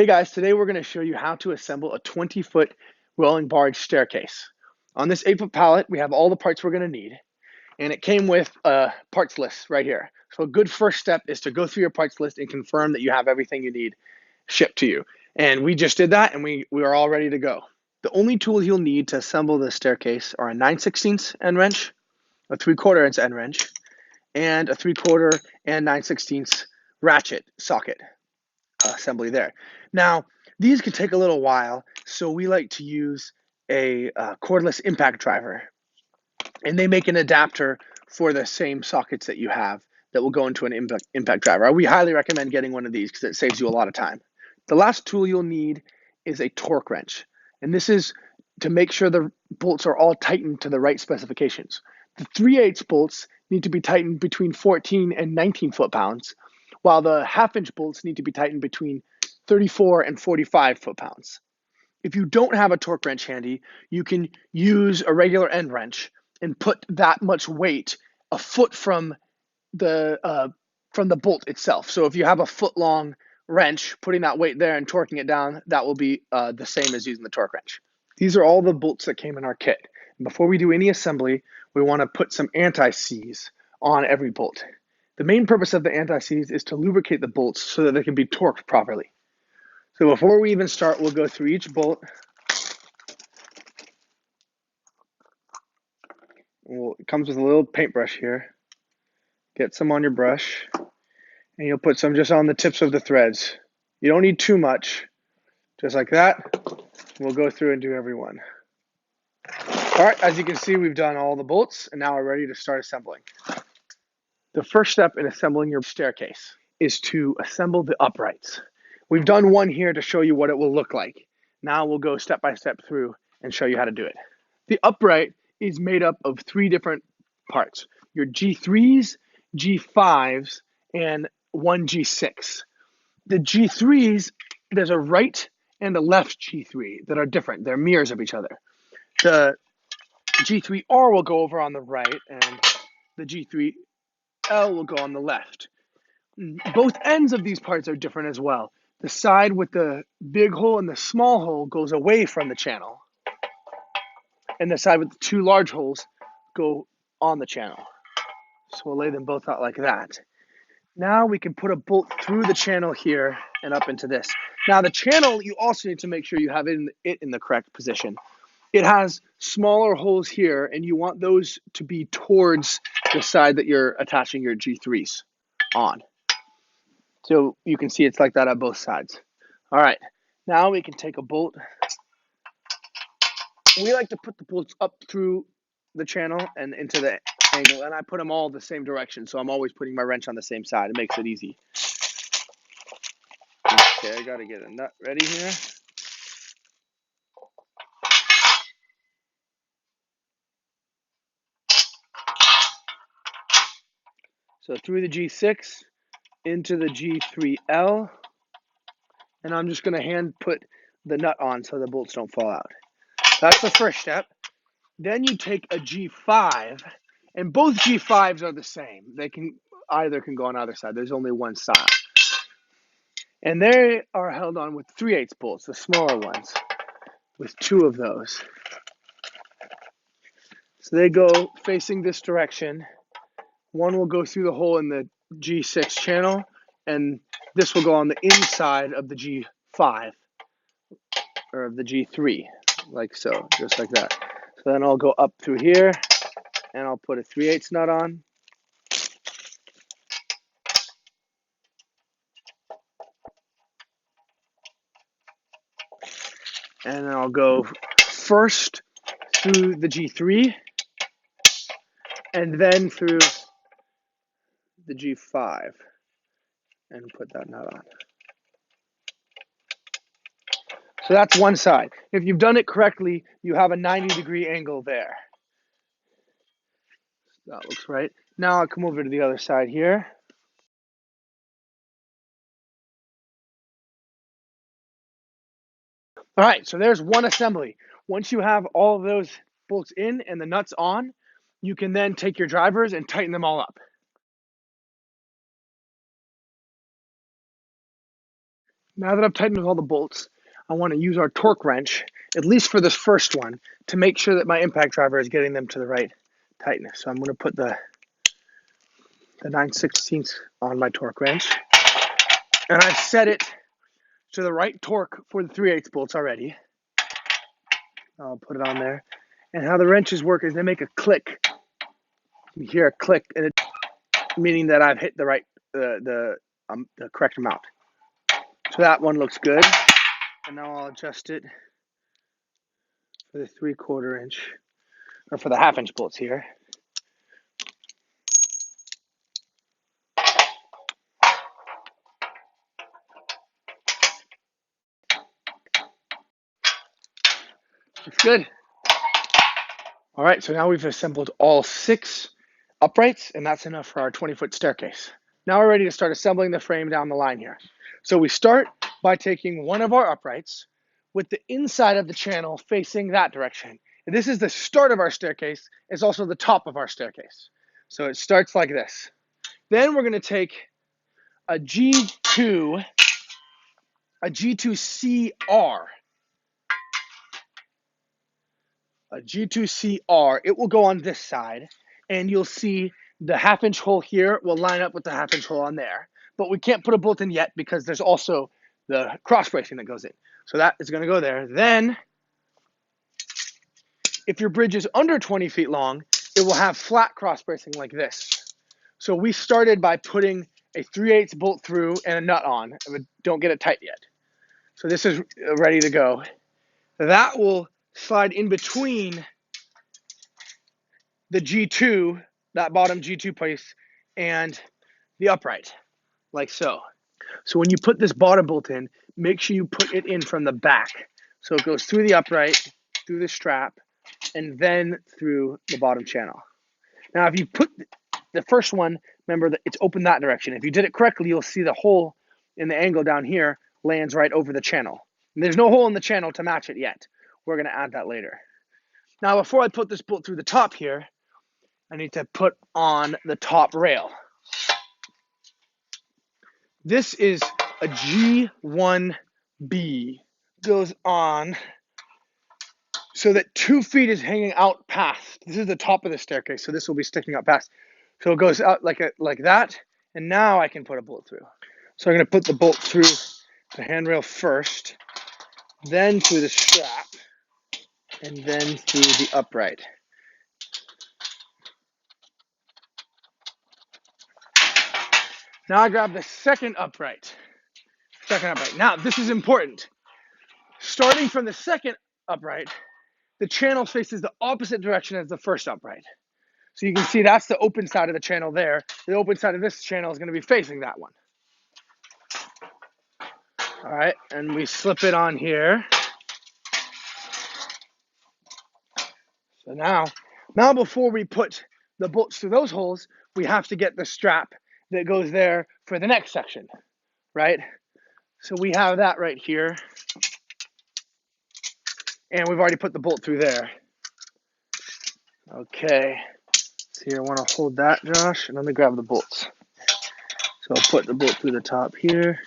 Hey guys, today we're going to show you how to assemble a 20-foot rolling barge staircase. On this 8-foot pallet, we have all the parts we're going to need, and it came with a parts list right here. So a good first step is to go through your parts list and confirm that you have everything you need shipped to you. And we just did that, and we are all ready to go. The only tools you'll need to assemble the staircase are a 9/16 end wrench, a 3/4 inch end wrench, and a 3/4 and 9/16 ratchet socket assembly there. Now, these could take a little while, so we like to use a cordless impact driver, and they make an adapter for the same sockets that you have that will go into an impact driver. We highly recommend getting one of these because it saves you a lot of time. The last tool you'll need is a torque wrench, and this is to make sure the bolts are all tightened to the right specifications. The 3/8 bolts need to be tightened between 14 and 19 foot-pounds, while the 1/2 inch bolts need to be tightened between 34 and 45 foot-pounds. If you don't have a torque wrench handy, you can use a regular end wrench and put that much weight a foot from the bolt itself. So if you have a foot-long wrench, putting that weight there and torquing it down, that will be the same as using the torque wrench. These are all the bolts that came in our kit. And before we do any assembly, we want to put some anti-seize on every bolt. The main purpose of the anti-seize is to lubricate the bolts so that they can be torqued properly. So before we even start, we'll go through each bolt. It comes with a little paintbrush here. Get some on your brush, and you'll put some just on the tips of the threads. You don't need too much, just like that. We'll go through and do every one. All right, as you can see, we've done all the bolts, and now we're ready to start assembling. The first step in assembling your staircase is to assemble the uprights. We've done one here to show you what it will look like. Now we'll go step by step through and show you how to do it. The upright is made up of 3 different parts: your G3s, G5s, and 1 G6. The G3s, there's a right and a left G3 that are different. They're mirrors of each other. The G3R will go over on the right, and the G3L will go on the left. Both ends of these parts are different as well. The side with the big hole and the small hole goes away from the channel, and the side with the 2 large holes go on the channel. So we'll lay them both out like that. Now we can put a bolt through the channel here and up into this. Now the channel, you also need to make sure you have it in the correct position. It has smaller holes here, and you want those to be towards the side that you're attaching your G3s on. So you can see it's like that on both sides. All right, now we can take a bolt. We like to put the bolts up through the channel and into the angle, and I put them all the same direction, so I'm always putting my wrench on the same side. It makes it easy. Okay, I gotta get a nut ready here. So through the G6 into the G3L, and I'm just gonna hand put the nut on so the bolts don't fall out. That's the first step. Then you take a G5, and both G5s are the same. Either can go on either side. There's only one style. And they are held on with 3/8 bolts, the smaller ones, with 2 of those. So they go facing this direction. One will go through the hole in the G6 channel, and this will go on the inside of the G5, or of the G3, like so, just like that. So then I'll go up through here, and I'll put a 3/8 nut on. And then I'll go first through the G3, and then through the G5, and put that nut on. So that's one side. If you've done it correctly, you have a 90-degree angle there. That looks right. Now I'll come over to the other side here. All right, so there's one assembly. Once you have all of those bolts in and the nuts on, you can then take your drivers and tighten them all up. Now that I've tightened with all the bolts, I want to use our torque wrench, at least for this first one, to make sure that my impact driver is getting them to the right tightness. So I'm going to put the 9/16 on my torque wrench. And I've set it to the right torque for the 3/8 bolts already. I'll put it on there. And how the wrenches work is they make a click. You hear a click, and it, meaning that I've hit the right, the correct amount. So that one looks good. And now I'll adjust it for the 3/4 inch, or for the 1/2 inch bolts here. Looks good. All right, so now we've assembled all 6 uprights, and that's enough for our 20-foot staircase. Now we're ready to start assembling the frame down the line here. So we start by taking one of our uprights with the inside of the channel facing that direction. And this is the start of our staircase. It's also the top of our staircase. So it starts like this. Then we're going to take a G2CR. A G2CR. It will go on this side, and you'll see the 1/2 inch hole here will line up with the 1/2 inch hole on there. But we can't put a bolt in yet because there's also the cross bracing that goes in. So that is going to go there. Then, if your bridge is under 20 feet long, it will have flat cross bracing like this. So we started by putting a 3/8 bolt through and a nut on. But don't get it tight yet. So this is ready to go. That will slide in between the G2, that bottom G2 piece, and the upright, like so. So when you put this bottom bolt in, make sure you put it in from the back. So it goes through the upright, through the strap, and then through the bottom channel. Now, if you put the first one, remember that it's open that direction. If you did it correctly, you'll see the hole in the angle down here lands right over the channel. And there's no hole in the channel to match it yet. We're going to add that later. Now, before I put this bolt through the top here, I need to put on the top rail. This is a G1B. Goes on so that 2 feet is hanging out past. This is the top of the staircase, so this will be sticking up past. So it goes out like that, and now I can put a bolt through. So I'm going to put the bolt through the handrail first, then through the strap, and then through the upright. Now I grab the second upright. Now, this is important. Starting from the second upright, the channel faces the opposite direction as the first upright. So you can see that's the open side of the channel there. The open side of this channel is going to be facing that one. All right, and we slip it on here. So now before we put the bolts through those holes, we have to get the strap that goes there for the next section, right? So we have that right here. And we've already put the bolt through there. Okay. So here, I want to hold that, Josh, and let me grab the bolts. So I'll put the bolt through the top here.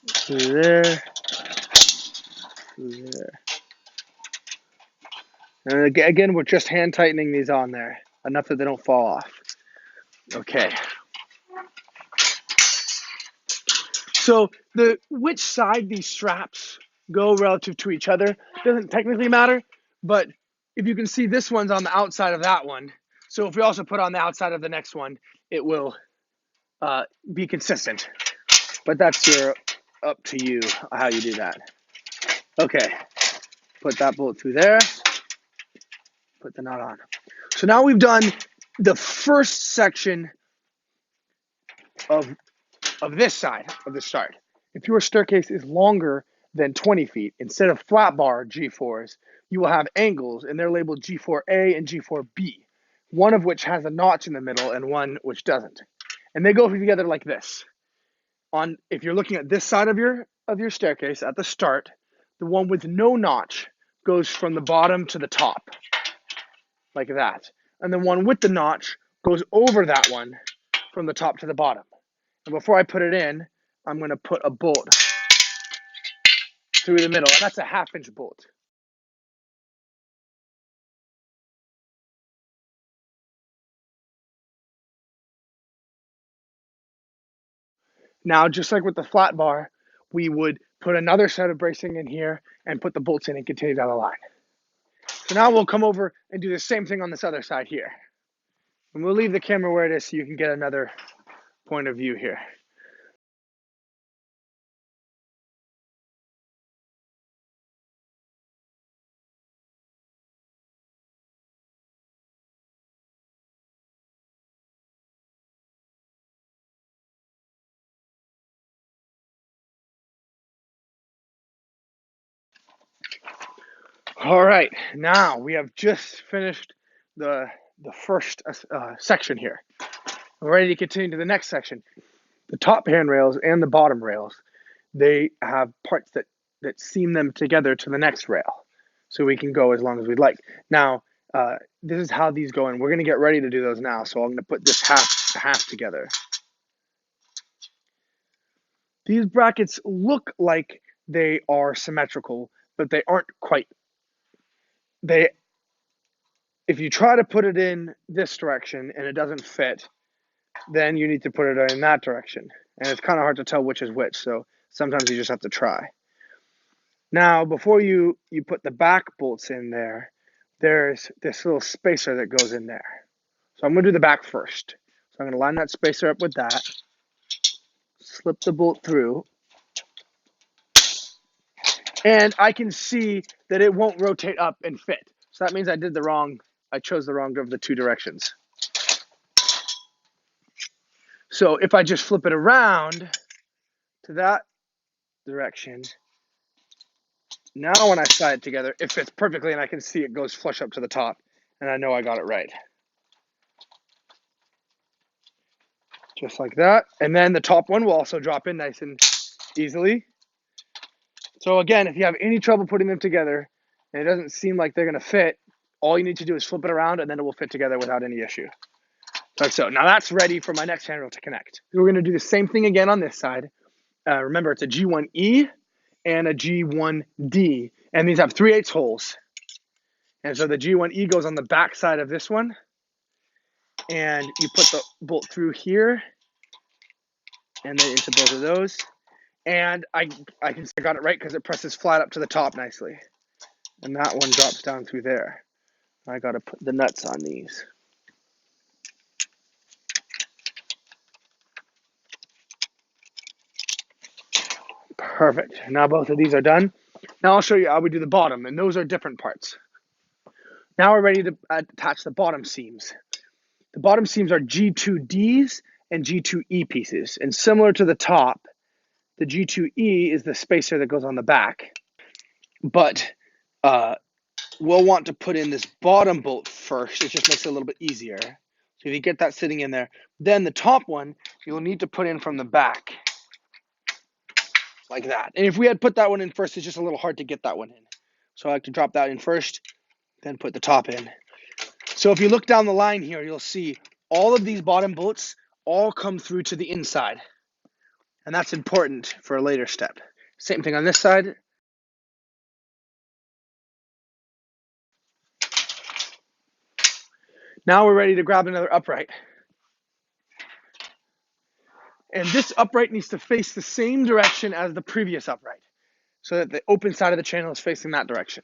Through there. Through there. And again, we're just hand tightening these on there, enough that they don't fall off. Okay. So which side these straps go relative to each other doesn't technically matter, but if you can see, this one's on the outside of that one. So if we also put on the outside of the next one, it will be consistent. But that's up to you how you do that. Okay, put that bolt through there. Put the nut on. So now we've done the first section of this side of the start. If your staircase is longer than 20 feet, instead of flat bar G4s, you will have angles, and they're labeled G4A and G4B, one of which has a notch in the middle and one which doesn't. And they go together like this. If you're looking at this side of your staircase at the start, the one with no notch goes from the bottom to the top, like that. And the one with the notch goes over that one from the top to the bottom. And before I put it in, I'm going to put a bolt through the middle, and that's a 1/2-inch bolt. Now, just like with the flat bar, we would put another set of bracing in here and put the bolts in and continue down the line. So now we'll come over and do the same thing on this other side here. And we'll leave the camera where it is so you can get another point of view here. All right, now we have just finished the first section here. We're ready to continue to the next section. The top handrails and the bottom rails, they have parts that seam them together to the next rail, so we can go as long as we'd like. Now, this is how these go in. We're going to get ready to do those now, so I'm going to put this half together. These brackets look like they are symmetrical, but they aren't quite. If you try to put it in this direction and it doesn't fit, then you need to put it in that direction. And it's kind of hard to tell which is which, so sometimes you just have to try. Now, before you put the back bolts in there, there's this little spacer that goes in there. So I'm going to do the back first. So I'm going to line that spacer up with that, slip the bolt through, and I can see that it won't rotate up and fit. So that means I chose the wrong of the two directions. So if I just flip it around to that direction, now when I slide it together, it fits perfectly and I can see it goes flush up to the top, and I know I got it right. Just like that. And then the top one will also drop in nice and easily. So again, if you have any trouble putting them together and it doesn't seem like they're going to fit, all you need to do is flip it around and then it will fit together without any issue. Like so. Now that's ready for my next handrail to connect. We're going to do the same thing again on this side. Remember, it's a G1E and a G1D, and these have 3/8 holes. And so the G1E goes on the back side of this one, and you put the bolt through here and then into both of those. And I can say I got it right because it presses flat up to the top nicely. And that one drops down through there. I got to put the nuts on these. Perfect. Now both of these are done. Now I'll show you how we do the bottom, and those are different parts. Now we're ready to attach the bottom seams. The bottom seams are G2Ds and G2E pieces. And similar to the top, the G2E is the spacer that goes on the back. But we'll want to put in this bottom bolt first. It just makes it a little bit easier. So if you get that sitting in there, then the top one, you'll need to put in from the back. Like that. And if we had put that one in first, it's just a little hard to get that one in. So I like to drop that in first, then put the top in. So if you look down the line here, you'll see all of these bottom bolts all come through to the inside. And that's important for a later step. Same thing on this side. Now we're ready to grab another upright. And this upright needs to face the same direction as the previous upright, so that the open side of the channel is facing that direction.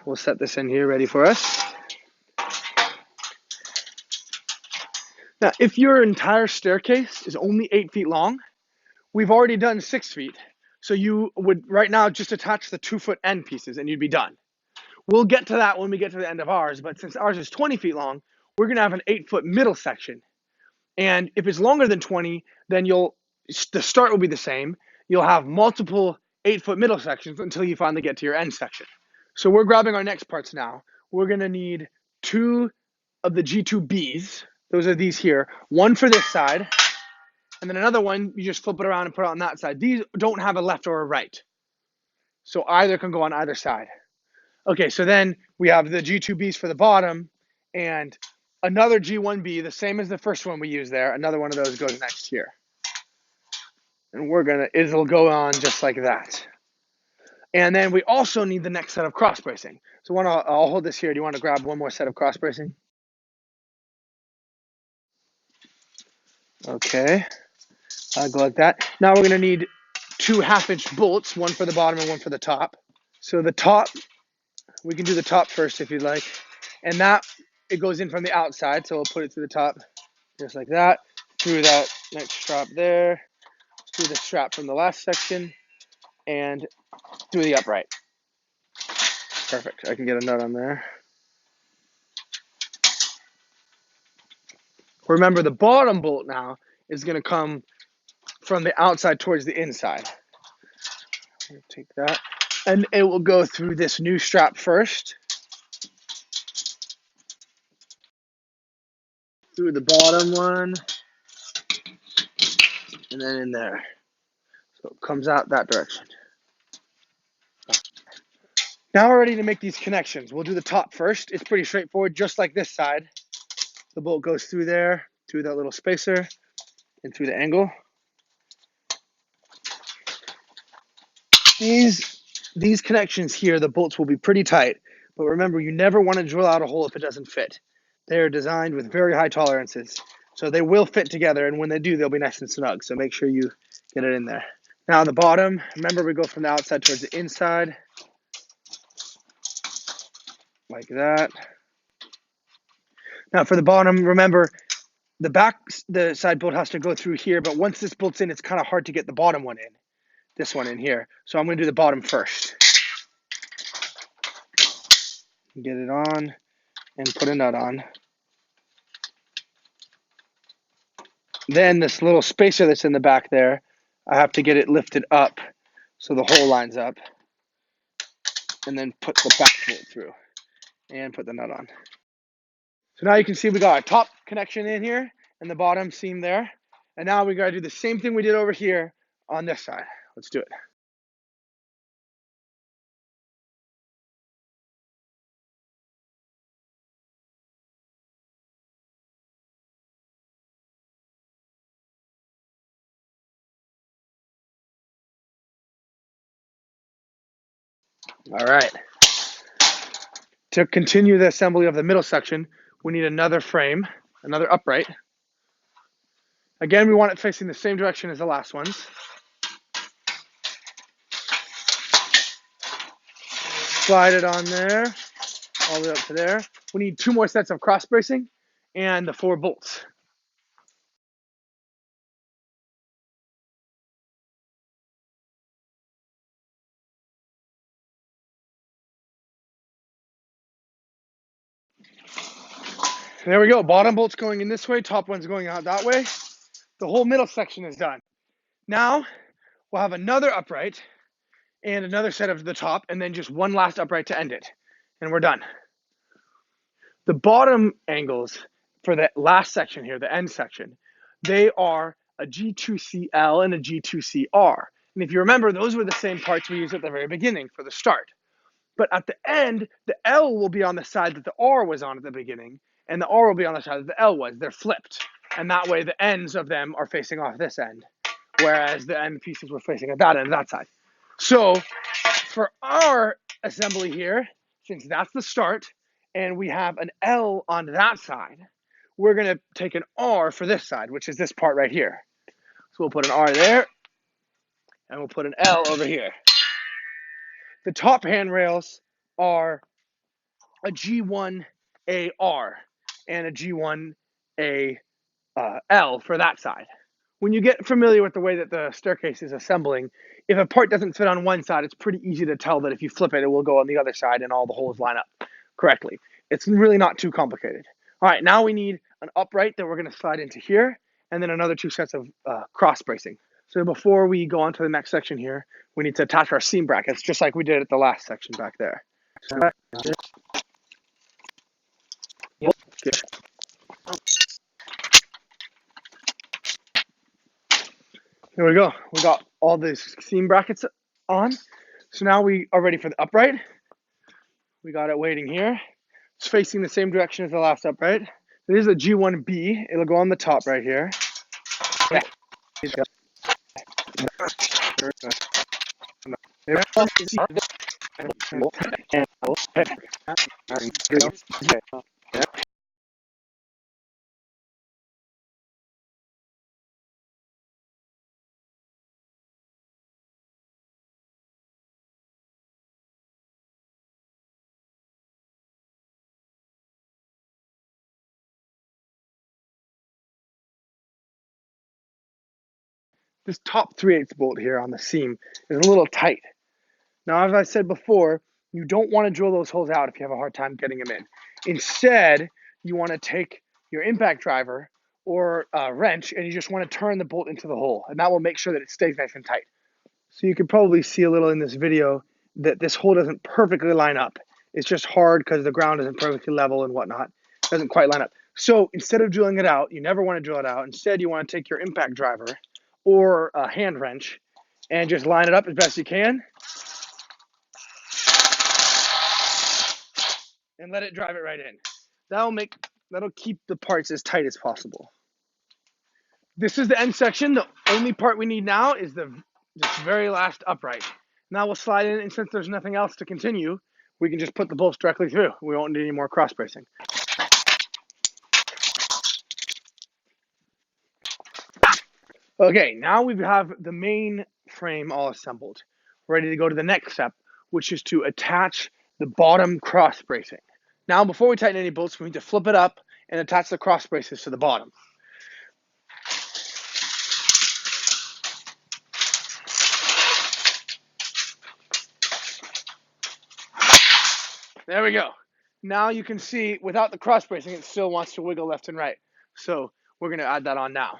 We'll set this in here ready for us. Now, if your entire staircase is only 8 feet long, we've already done 6 feet. So you would right now just attach the 2-foot end pieces and you'd be done. We'll get to that when we get to the end of ours, but since ours is 20 feet long, we're going to have an 8-foot middle section. And if it's longer than 20, then the start will be the same. You'll have multiple 8-foot middle sections until you finally get to your end section. So we're grabbing our next parts now. We're going to need 2 of the G2Bs. Those are these here. One for this side, and then another one, you just flip it around and put it on that side. These don't have a left or a right. So either can go on either side. Okay, so then we have the G2Bs for the bottom, and another G1B, the same as the first one we used there. Another one of those goes next here. And it'll go on just like that. And then we also need the next set of cross bracing. So I'll hold this here. Do you want to grab one more set of cross bracing? Okay, I'll go like that. Now we're going to need 2 half-inch bolts, one for the bottom and one for the top. So the top, we can do the top first if you'd like. And it goes in from the outside, so we'll put it through the top just like that, through that next strap there, through the strap from the last section, and through the upright. Perfect. I can get a nut on there. Remember, the bottom bolt now is going to come from the outside towards the inside. Take that. And it will go through this new strap first, through the bottom one, and then in there. So it comes out that direction. Now we're ready to make these connections. We'll do the top first. It's pretty straightforward, just like this side. The bolt goes through there, through that little spacer, and through the angle. These connections here, the bolts will be pretty tight, but remember, you never want to drill out a hole if it doesn't fit. They are designed with very high tolerances, so they will fit together, and when they do, they'll be nice and snug, so make sure you get it in there. Now on the bottom, remember we go from the outside towards the inside, like that. Now for the bottom, remember, the side bolt has to go through here, but once this bolt's in, it's kind of hard to get the bottom one in. This one in here. So I'm going to do the bottom first. Get it on and put a nut on. Then this little spacer that's in the back there, I have to get it lifted up so the hole lines up. And then put the back bolt through and put the nut on. So now you can see we got our top connection in here and the bottom seam there. And now we got to do the same thing we did over here on this side. Let's do it. All right. To continue the assembly of the middle section, we need another frame, another upright. Again, we want it facing the same direction as the last ones. Slide it on there, all the way up to there. We need 2 more sets of cross bracing and the 4 bolts. There we go. Bottom bolt's going in this way, top one's going out that way. The whole middle section is done. Now we'll have another upright and another set of the top, and then just one last upright to end it. And we're done. The bottom angles for the last section here, the end section, they are a G2CL and a G2CR. And if you remember, those were the same parts we used at the very beginning for the start. But at the end, the L will be on the side that the R was on at the beginning, and the R will be on the side that the L was. They're flipped. And that way the ends of them are facing off this end, whereas the end pieces were facing at that end, that side. So for our assembly here, since that's the start, and we have an L on that side, we're going to take an R for this side, which is this part right here. So we'll put an R there, and we'll put an L over here. The top handrails are a G1AR and a G1AL for that side. When you get familiar with the way that the staircase is assembling, if a part doesn't fit on one side, it's pretty easy to tell that if you flip it, it will go on the other side and all the holes line up correctly. It's really not too complicated. All right, now we need an upright that we're going to slide into here, and then another 2 sets of cross bracing. So before we go on to the next section here, we need to attach our seam brackets, just like we did at the last section back there. Here we go. We got all these seam brackets on. So now we are ready for the upright. We got it waiting here. It's facing the same direction as the last upright. This is a G1B. It'll go on the top right here. This top 3/8 bolt here on the seam is a little tight. Now, as I said before, you don't want to drill those holes out if you have a hard time getting them in. Instead, you want to take your impact driver or a wrench and you just want to turn the bolt into the hole, and that will make sure that it stays nice and tight. So you can probably see a little in this video that this hole doesn't perfectly line up. It's just hard because the ground isn't perfectly level and whatnot. It doesn't quite line up. So instead of drilling it out, you never want to drill it out. Instead, you want to take your impact driver or a hand wrench and just line it up as best you can and let it drive it right in. That'll keep the parts as tight as possible. This is the end section. The only part we need now is this very last upright. Now we'll slide in, and since there's nothing else to continue, we can just put the bolts directly through. We won't need any more cross bracing. Okay, now we have the main frame all assembled. We're ready to go to the next step, which is to attach the bottom cross bracing. Now, before we tighten any bolts, we need to flip it up and attach the cross braces to the bottom. There we go. Now you can see without the cross bracing, it still wants to wiggle left and right. So we're going to add that on now.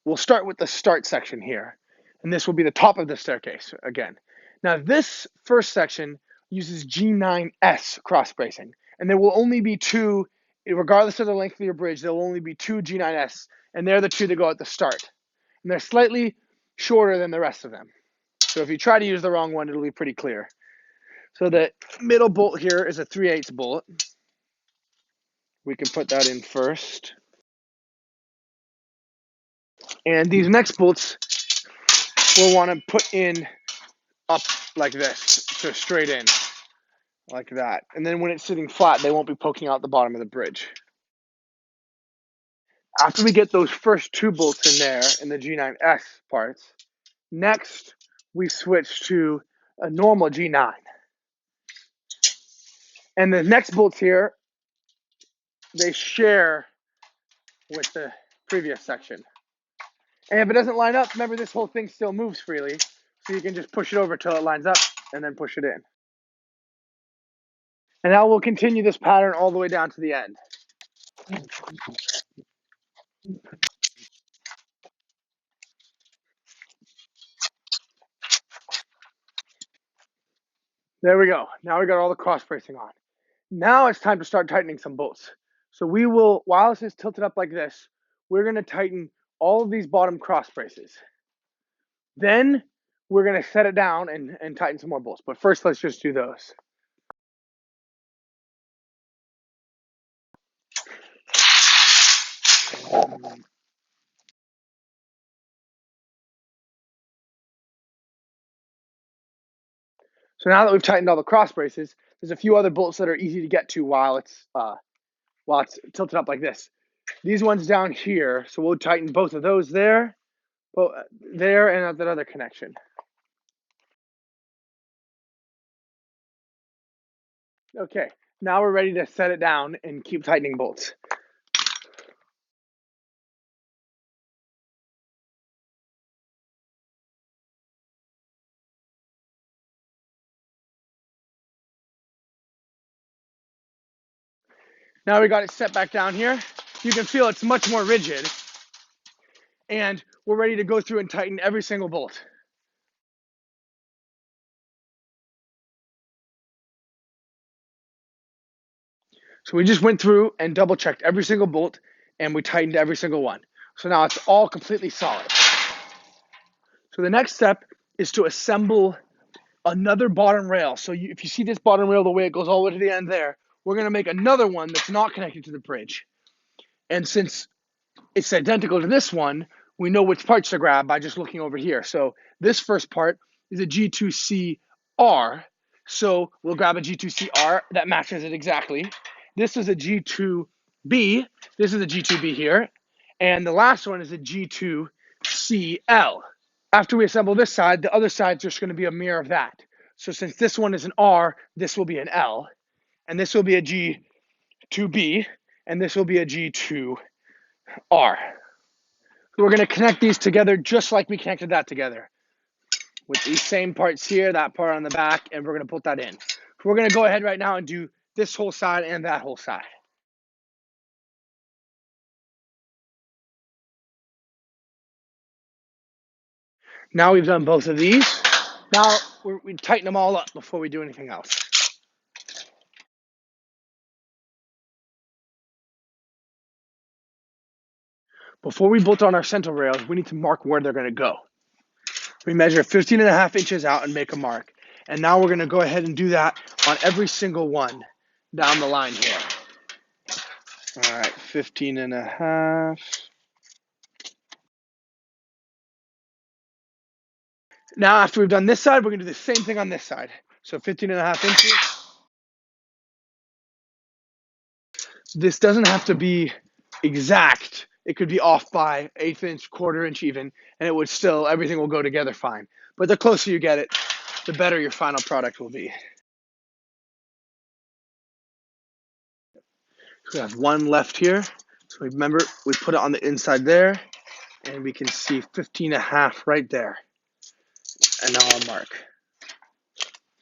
We'll start with the start section here, and this will be the top of the staircase again. Now this first section uses G9S cross bracing, and there will only be two, regardless of the length of your bridge, there will only be two G9S, and they're the two that go at the start. And they're slightly shorter than the rest of them. So if you try to use the wrong one, it'll be pretty clear. So the middle bolt here is a 3/8 bolt. We can put that in first. And these next bolts we'll want to put in up like this, so straight in, like that. And then when it's sitting flat, they won't be poking out the bottom of the bridge. After we get those first two bolts in there in the G9S parts, next we switch to a normal G9. And the next bolts here, they share with the previous section. And if it doesn't line up, remember this whole thing still moves freely. So you can just push it over till it lines up and then push it in. And now we'll continue this pattern all the way down to the end. There we go. Now we got all the cross bracing on. Now it's time to start tightening some bolts. So we will, while this is tilted up like this, we're going to tighten all of these bottom cross braces. Then we're going to set it down and tighten some more bolts. But first, let's just do those. So now that we've tightened all the cross braces, there's a few other bolts that are easy to get to while it's tilted up like this. These ones down here, so we'll tighten both of those there, and at that other connection. Okay, now we're ready to set it down and keep tightening bolts. Now we got it set back down here. You can feel it's much more rigid. And we're ready to go through and tighten every single bolt. So we just went through and double checked every single bolt and we tightened every single one. So now it's all completely solid. So the next step is to assemble another bottom rail. So if you see this bottom rail, the way it goes all the way to the end there, we're going to make another one that's not connected to the bridge. And since it's identical to this one, we know which parts to grab by just looking over here. So this first part is a G2CR. So we'll grab a G2CR that matches it exactly. This is a G2B. This is a G2B here. And the last one is a G2CL. After we assemble this side, the other side's just going to be a mirror of that. So since this one is an R, this will be an L. And this will be a G2B. And this will be a G2R. So we're going to connect these together just like we connected that together. With these same parts here, that part on the back, and we're going to put that in. So we're going to go ahead right now and do this whole side and that whole side. Now we've done both of these. Now we tighten them all up before we do anything else. Before we bolt on our center rails, we need to mark where they're going to go. We measure 15.5 inches out and make a mark. And now we're going to go ahead and do that on every single one down the line here. All right, 15.5. Now, after we've done this side, we're going to do the same thing on this side. So 15.5 inches. This doesn't have to be exact. It could be off by 1/8 inch, 1/4 inch even, and it would still, everything will go together fine. But the closer you get it, the better your final product will be. So we have one left here. So remember, we put it on the inside there, and we can see 15.5 right there. And now I'll mark.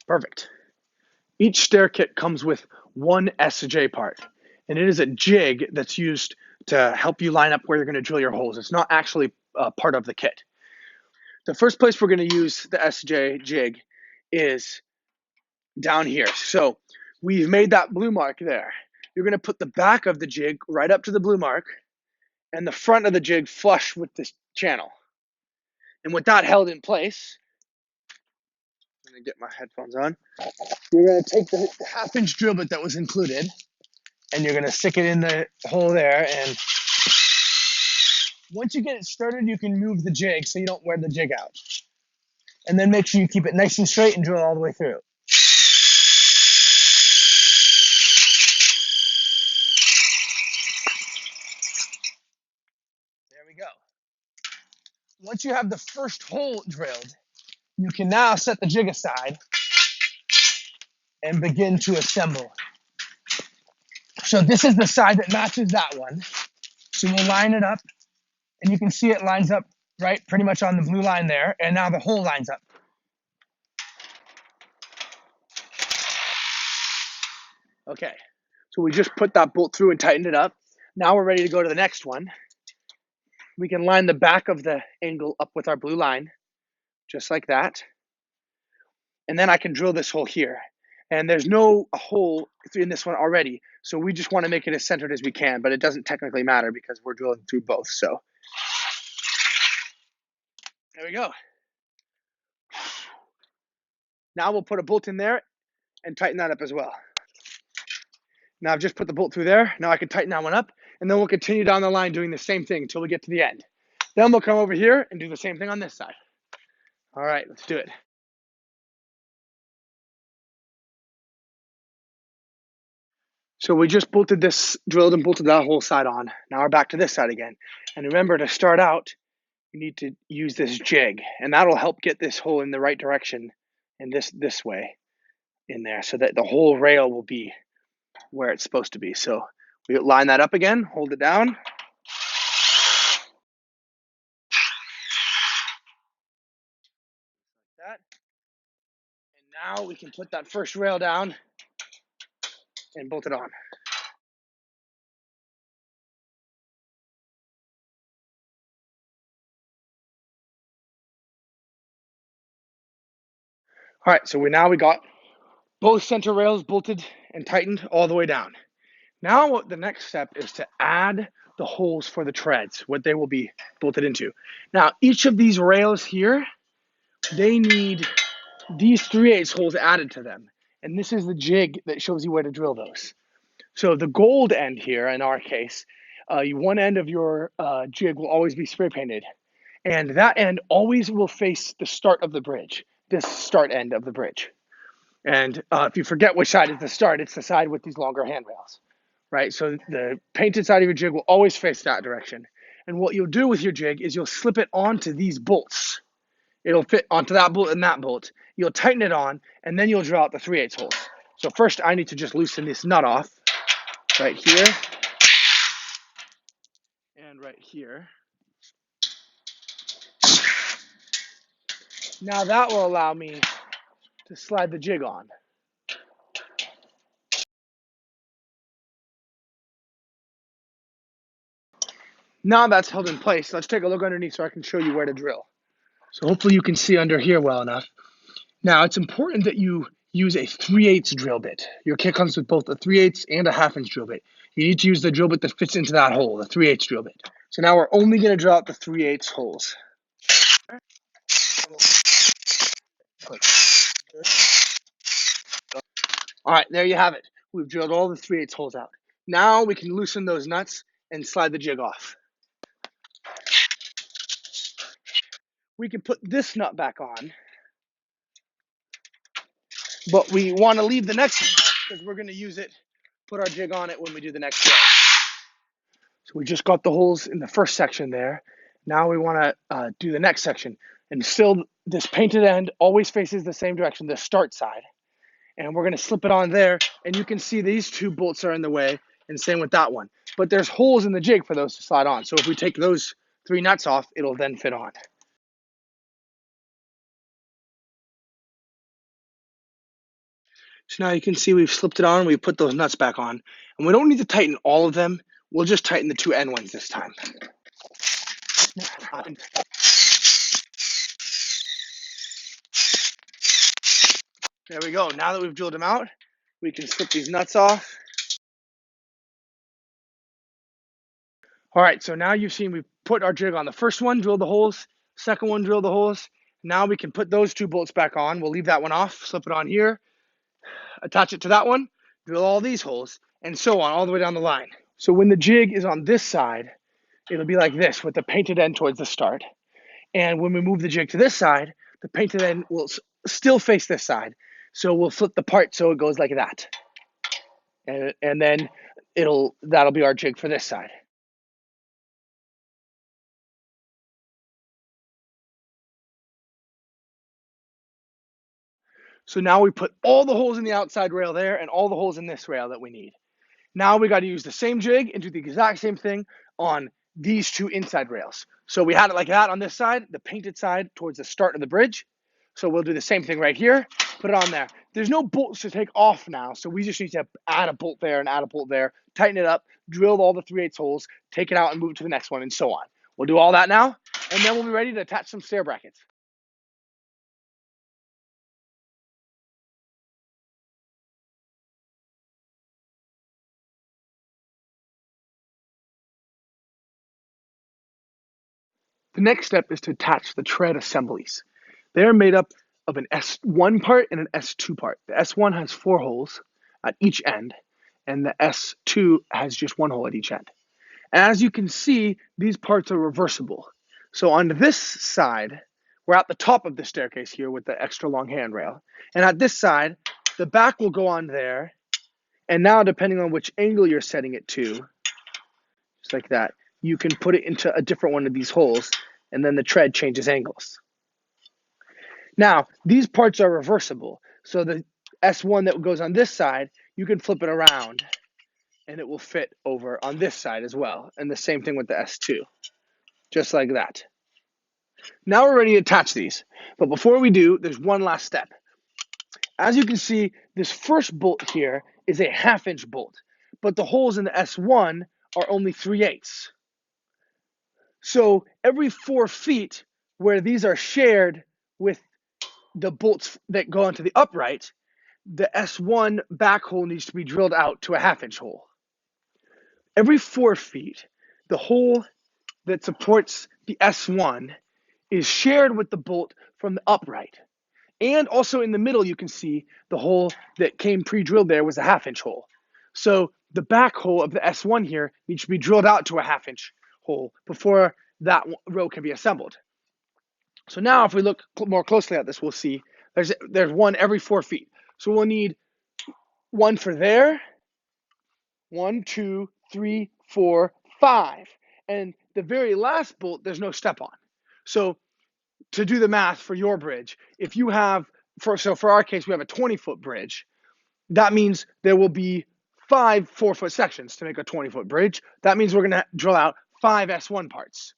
Perfect. Each stair kit comes with one SJ part, and it is a jig that's used to help you line up where you're going to drill your holes. It's not actually part of the kit. The first place we're going to use the SJ jig is down here. So we've made that blue mark there. You're going to put the back of the jig right up to the blue mark and the front of the jig flush with this channel. And with that held in place, I'm going to get my headphones on. You're going to take the 1/2 inch drill bit that was included, and you're going to stick it in the hole there. And once you get it started, you can move the jig so you don't wear the jig out. And then make sure you keep it nice and straight and drill all the way through. There we go. Once you have the first hole drilled, you can now set the jig aside and begin to assemble. So this is the side that matches that one. So we'll line it up, and you can see it lines up right pretty much on the blue line there, and now the hole lines up. Okay, so we just put that bolt through and tightened it up. Now we're ready to go to the next one. We can line the back of the angle up with our blue line, just like that. And then I can drill this hole here. And there's no hole in this one already, so we just want to make it as centered as we can, but it doesn't technically matter because we're drilling through both. So there we go. Now we'll put a bolt in there and tighten that up as well. Now I've just put the bolt through there. Now I can tighten that one up, and then we'll continue down the line doing the same thing until we get to the end. Then we'll come over here and do the same thing on this side. All right, let's do it. So we just bolted this, drilled and bolted that whole side on. Now we're back to this side again. And remember, to start out, you need to use this jig, and that'll help get this hole in the right direction and this way in there so that the whole rail will be where it's supposed to be. So we line that up again, hold it down. Like that. And now we can put that first rail down and bolt it on. All right, so we got both center rails bolted and tightened all the way down. Now the next step is to add the holes for the treads, what they will be bolted into. Now each of these rails here, they need these 3/8 holes added to them. And this is the jig that shows you where to drill those. So the gold end here, in our case, one end of your jig will always be spray painted. And that end always will face the start of the bridge, this start end of the bridge. And if you forget which side is the start, it's the side with these longer handrails, right? So the painted side of your jig will always face that direction. And what you'll do with your jig is you'll slip it onto these bolts. It'll fit onto that bolt and that bolt. You'll tighten it on, and then you'll draw out the 3/8 holes. So first I need to just loosen this nut off right here and right here. Now that will allow me to slide the jig on. Now that's held in place. Let's take a look underneath so I can show you where to drill. So hopefully you can see under here well enough. Now it's important that you use a 3/8 drill bit. Your kit comes with both a 3/8 and a 1/2 inch drill bit. You need to use the drill bit that fits into that hole, the 3/8 drill bit. So now we're only going to drill out the 3/8 holes. All right, there you have it. We've drilled all the 3/8 holes out. Now we can loosen those nuts and slide the jig off. We can put this nut back on, but we want to leave the next one off because we're going to use it, put our jig on it when we do the next drill. So we just got the holes in the first section there. Now we want to do the next section. And still, this painted end always faces the same direction, the start side. And we're going to slip it on there. And you can see these two bolts are in the way, and same with that one. But there's holes in the jig for those to slide on. So if we take those 3 nuts off, it'll then fit on. So now you can see we've slipped it on. We've put those nuts back on. And we don't need to tighten all of them. We'll just tighten the 2 end ones this time. There we go. Now that we've drilled them out, we can slip these nuts off. All right, so now you've seen we've put our jig on the first one, drill the holes, second one, drill the holes. Now we can put those 2 bolts back on. We'll leave that one off, slip it on here, attach it to that one, drill all these holes, and so on all the way down the line. So when the jig is on this side, it'll be like this with the painted end towards the start. And when we move the jig to this side, the painted end will still face this side. So we'll flip the part so it goes like that. And then that'll be our jig for this side. So now we put all the holes in the outside rail there and all the holes in this rail that we need. Now we got to use the same jig and do the exact same thing on these 2 inside rails. So we had it like that on this side, the painted side towards the start of the bridge. So we'll do the same thing right here, put it on there. There's no bolts to take off now, so we just need to add a bolt there and add a bolt there, tighten it up, drill all the 3/8 holes, take it out and move it to the next one, and so on. We'll do all that now, and then we'll be ready to attach some stair brackets. The next step is to attach the tread assemblies. They're made up of an S1 part and an S2 part. The S1 has 4 holes at each end, and the S2 has just 1 hole at each end. As you can see, these parts are reversible. So on this side, we're at the top of the staircase here with the extra long handrail. And at this side, the back will go on there. And now, depending on which angle you're setting it to, just like that, you can put it into a different one of these holes, and then the tread changes angles. Now, these parts are reversible. So the S1 that goes on this side, you can flip it around, and it will fit over on this side as well. And the same thing with the S2, just like that. Now we're ready to attach these. But before we do, there's one last step. As you can see, this first bolt here is a 1/2 inch bolt, but the holes in the S1 are only 3/8. So every 4 feet where these are shared with the bolts that go onto the upright, the S1 back hole needs to be drilled out to a 1/2 inch hole. Every 4 feet, the hole that supports the S1 is shared with the bolt from the upright. And also in the middle, you can see the hole that came pre-drilled there was a 1/2 inch hole. So the back hole of the S1 here needs to be drilled out to a 1/2 inch hole before that row can be assembled. So now if we look more closely at this, we'll see there's one every 4 feet. So we'll need one for there, 1, 2, 3, 4, 5. And the very last bolt, there's no step on. So to do the math for your bridge, if you have, for our case, we have a 20-foot bridge. That means there will be 5 4-foot sections to make a 20-foot bridge. That means we're going to drill out 5 S1 parts.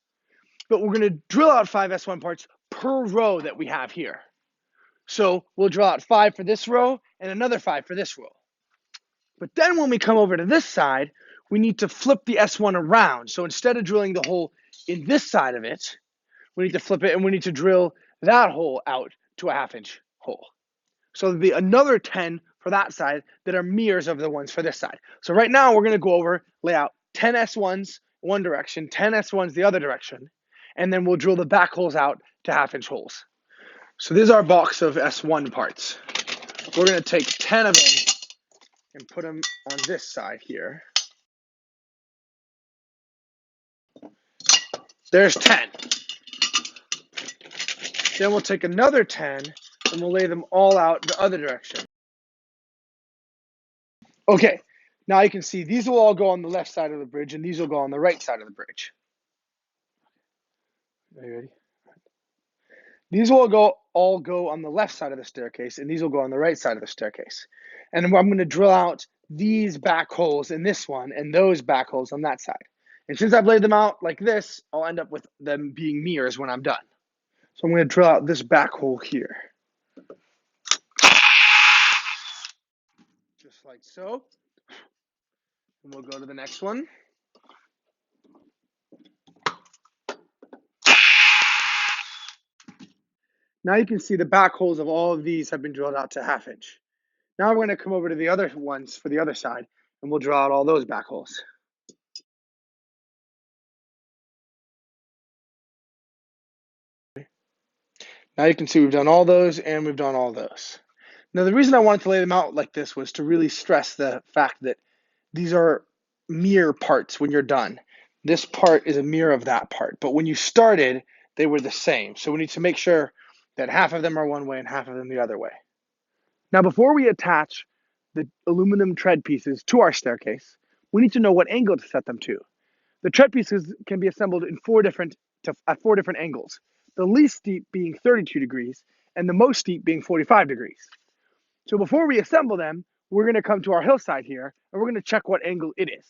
But we're going to drill out 5 S1 parts per row that we have here. So we'll drill out 5 for this row and another 5 for this row. But then when we come over to this side, we need to flip the S1 around. So instead of drilling the hole in this side of it, we need to flip it and we need to drill that hole out to a 1/2-inch hole. So there'll be another 10 for that side that are mirrors of the ones for this side. So right now we're going to go over, lay out 10 S1s one direction, 10 S1s the other direction, and then we'll drill the back holes out to 1/2-inch holes. So this is our box of S1 parts. We're going to take 10 of them and put them on this side here. There's 10. Then we'll take another 10 and we'll lay them all out the other direction. Okay, now you can see these will all go on the left side of the bridge and these will go on the right side of the bridge. Are you ready? These will all go on the left side of the staircase and these will go on the right side of the staircase. And I'm going to drill out these back holes in this one and those back holes on that side. And since I've laid them out like this, I'll end up with them being mirrors when I'm done. So I'm going to drill out this back hole here. Just like so. And we'll go to the next one. Now you can see the back holes of all of these have been drilled out to 1/2 inch. Now we're going to come over to the other ones for the other side and we'll draw out all those back holes. Now you can see we've done all those and we've done all those. Now the reason I wanted to lay them out like this was to really stress the fact that these are mirror parts when you're done. This part is a mirror of that part, but when you started, they were the same. So we need to make sure that half of them are one way and half of them the other way. Now before we attach the aluminum tread pieces to our staircase, we need to know what angle to set them to. The tread pieces can be assembled in at four different angles, the least steep being 32 degrees and the most steep being 45 degrees. So before we assemble them, we're going to come to our hillside here and we're going to check what angle it is.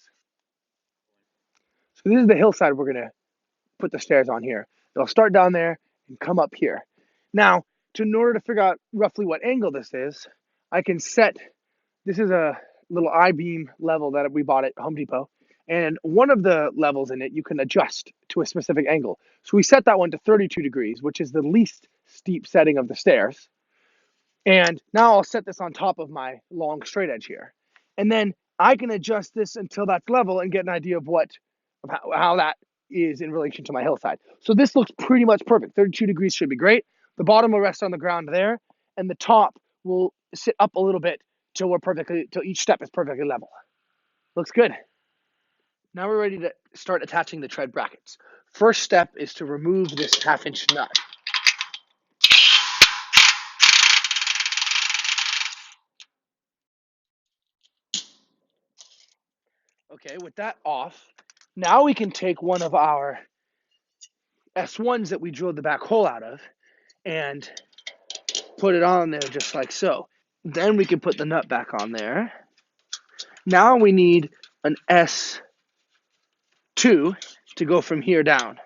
So this is the hillside we're going to put the stairs on here. They'll start down there and come up here. Now, in order to figure out roughly what angle this is, I can set, this is a little I-beam level that we bought at Home Depot. And one of the levels in it, you can adjust to a specific angle. So we set that one to 32 degrees, which is the least steep setting of the stairs. And now I'll set this on top of my long straight edge here. And then I can adjust this until that's level and get an idea of how that is in relation to my hillside. So this looks pretty much perfect. 32 degrees should be great. The bottom will rest on the ground there, and the top will sit up a little bit till each step is perfectly level. Looks good. Now we're ready to start attaching the tread brackets. First step is to remove this 1/2 inch nut. Okay, with that off, now we can take one of our S1s that we drilled the back hole out of and put it on there just like so. Then we can put the nut back on there. Now we need an S2 to go from here down.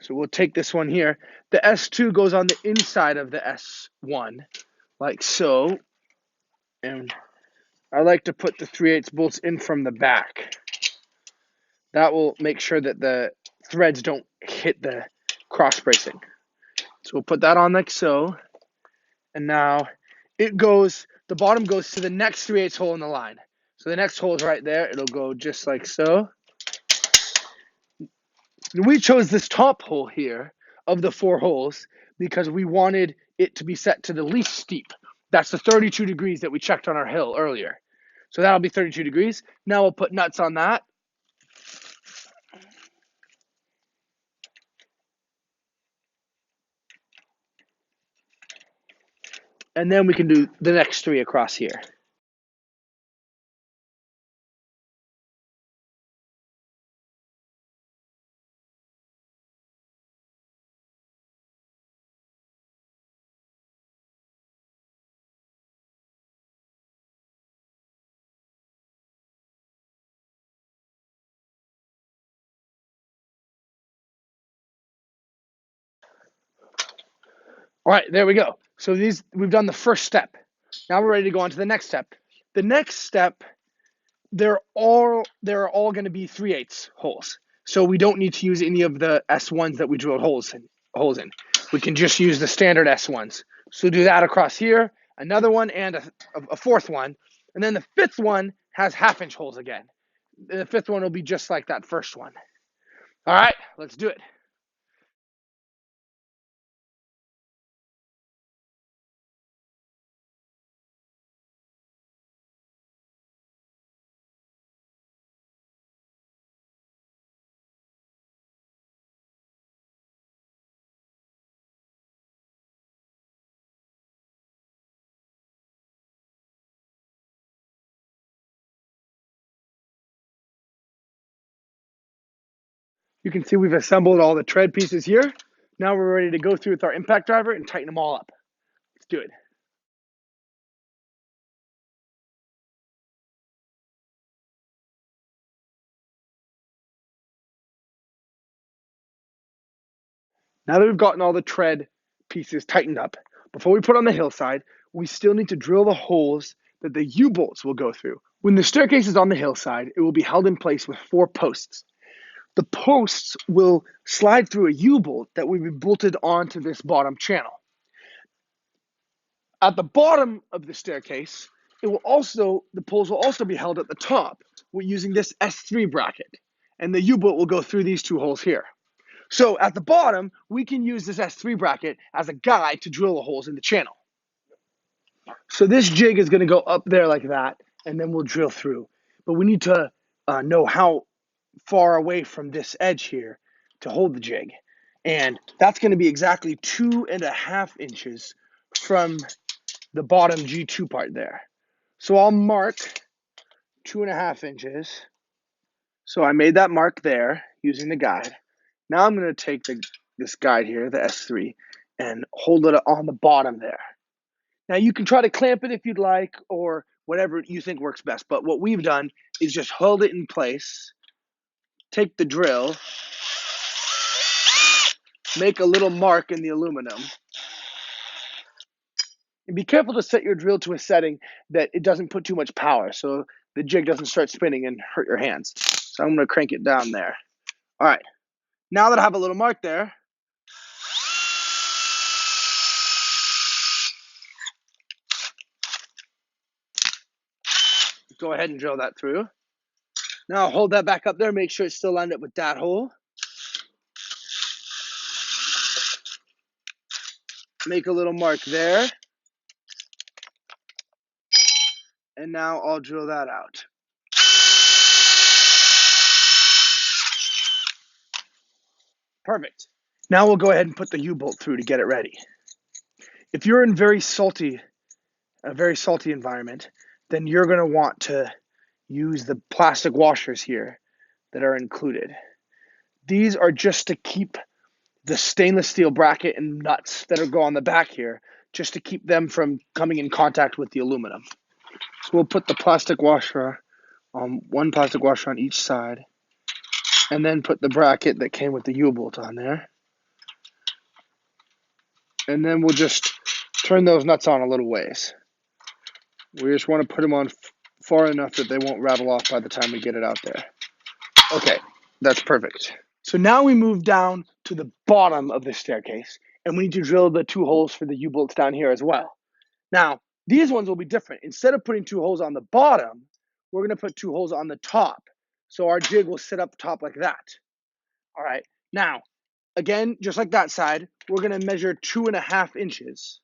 So we'll take this one here. The S2 goes on the inside of the S1, like so. And I like to put the 3/8 bolts in from the back. That will make sure that the threads don't hit the cross bracing. So we'll put that on like so. And now the bottom goes to the next 3/8 hole in the line. So the next hole is right there. It'll go just like so. And we chose this top hole here of the 4 holes because we wanted it to be set to the least steep. That's the 32 degrees that we checked on our hill earlier. So that'll be 32 degrees. Now we'll put nuts on that. And then we can do the next 3 across here. All right, there we go. So we've done the first step. Now we're ready to go on to the next step. The next step, they're all going to be 3/8 holes. So we don't need to use any of the S1s that we drilled holes in. We can just use the standard S1s. So do that across here, another one, and a fourth one. And then the fifth one has 1/2-inch holes again. The fifth one will be just like that first one. All right, let's do it. You can see we've assembled all the tread pieces here. Now we're ready to go through with our impact driver and tighten them all up. Let's do it. Now that we've gotten all the tread pieces tightened up, before we put on the hillside, we still need to drill the holes that the U-bolts will go through. When the staircase is on the hillside, it will be held in place with 4 posts. The posts will slide through a U-bolt that will be bolted onto this bottom channel. At the bottom of the staircase, the poles will also be held at the top using this S3 bracket, and the U-bolt will go through these 2 holes here. So at the bottom, we can use this S3 bracket as a guide to drill the holes in the channel. So this jig is going to go up there like that, and then we'll drill through. But we need to know how far away from this edge here to hold the jig. And that's going to be exactly 2.5 inches from the bottom G2 part there. So I'll mark 2.5 inches. So I made that mark there using the guide. Now I'm going to take this guide here, the S3, and hold it on the bottom there. Now you can try to clamp it if you'd like, or whatever you think works best. But what we've done is just hold it in place, take the drill, make a little mark in the aluminum, and be careful to set your drill to a setting that it doesn't put too much power, so the jig doesn't start spinning and hurt your hands. So I'm going to crank it down there. All right. Now that I have a little mark there, go ahead and drill that through. Now hold that back up there, make sure it's still lined up with that hole. Make a little mark there. And now I'll drill that out. Perfect. Now we'll go ahead and put the U-bolt through to get it ready. If you're in a very salty environment, then you're going to want to use the plastic washers here that are included. These are just to keep the stainless steel bracket and nuts that go on the back here, just to keep them from coming in contact with the aluminum. So we'll put the plastic washer on one plastic washer on each side, and then put the bracket that came with the U-bolt on there. And then we'll just turn those nuts on a little ways. We just want to put them on far enough that they won't rattle off by the time we get it out there. Okay, that's perfect. So now we move down to the bottom of the staircase, and we need to drill the 2 holes for the U-bolts down here as well. Now, these ones will be different. Instead of putting 2 holes on the bottom, we're going to put 2 holes on the top. So our jig will sit up top like that. All right. Now, again, just like that side, we're going to measure 2.5 inches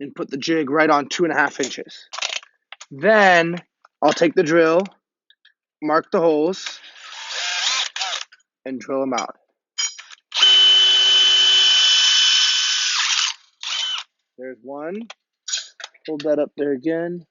and put the jig right on 2.5 inches. Then I'll take the drill, mark the holes, and drill them out. There's 1, Hold that up there again.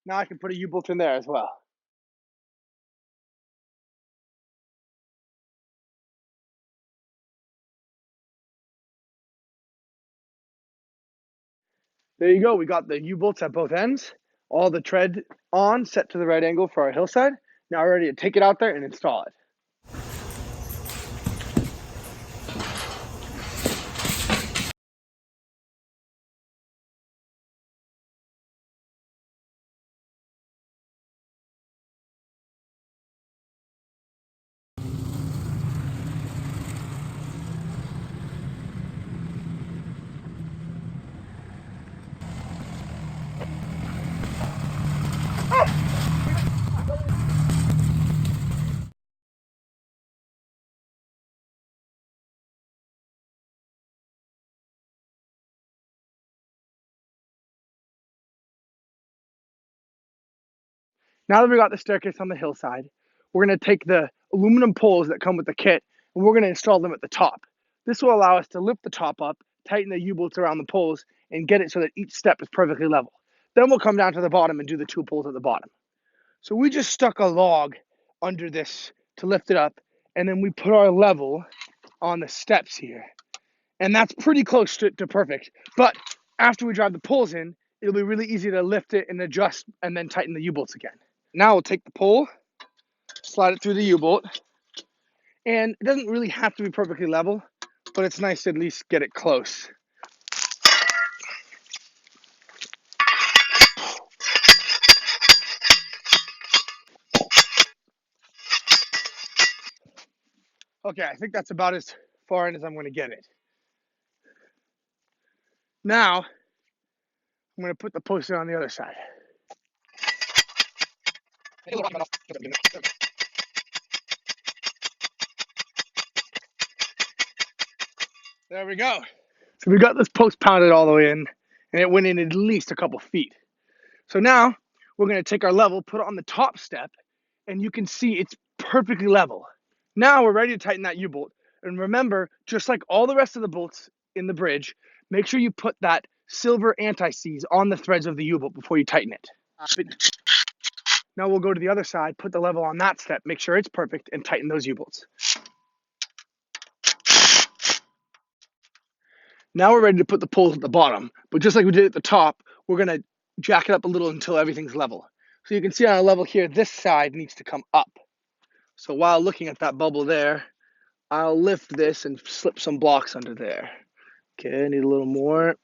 Now I can put a U-bolt in there as well. There you go. We got the U-bolts at both ends. All the tread on, set to the right angle for our hillside. Now we're ready to take it out there and install it. Now that we got the staircase on the hillside, we're going to take the aluminum poles that come with the kit and we're going to install them at the top. This will allow us to lift the top up, tighten the U-bolts around the poles, and get it so that each step is perfectly level. Then we'll come down to the bottom and do the 2 poles at the bottom. So we just stuck a log under this to lift it up, and then we put our level on the steps here. And that's pretty close to perfect. But after we drive the poles in, it'll be really easy to lift it and adjust and then tighten the U-bolts again. Now we'll take the pole, slide it through the U-bolt, and it doesn't really have to be perfectly level, but it's nice to at least get it close. Okay, I think that's about as far in as I'm going to get it. Now, I'm going to put the poster on the other side. There we go. So we got this post pounded all the way in, and it went in at least a couple feet. So now we're going to take our level, put it on the top step, and you can see it's perfectly level. Now we're ready to tighten that U-bolt. And remember, just like all the rest of the bolts in the bridge, make sure you put that silver anti-seize on the threads of the U-bolt before you tighten it. Now we'll go to the other side, put the level on that step, make sure it's perfect, and tighten those U-bolts. Now we're ready to put the poles at the bottom, but just like we did at the top, we're going to jack it up a little until everything's level. So you can see on our level here, this side needs to come up. So while looking at that bubble there, I'll lift this and slip some blocks under there. Okay, I need a little more.